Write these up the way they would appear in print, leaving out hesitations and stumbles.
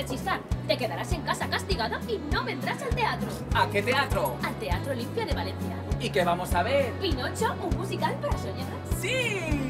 rechistar. Te quedarás en casa castigada y no vendrás al teatro. ¿A qué teatro? Al Teatro Olimpia de Valencia. ¿Y qué vamos a ver? Pinocho, un musical para soñar. ¡Sí!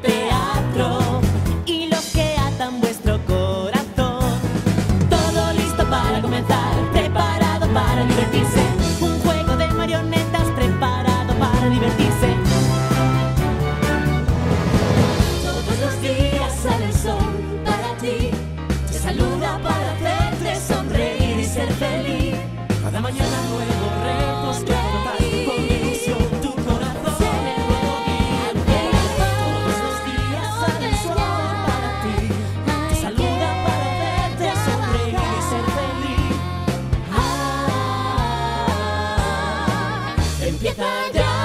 Teatro y los que atan vuestro corazón. Todo listo para comenzar, preparado para divertirse. Un juego de marionetas preparado para divertirse. Todos los días sale el sol para ti. Te saluda para hacerte sonreír y ser feliz. Cada mañana nuevos retos que afrontar con ilusión tu corazón. Empieza ya.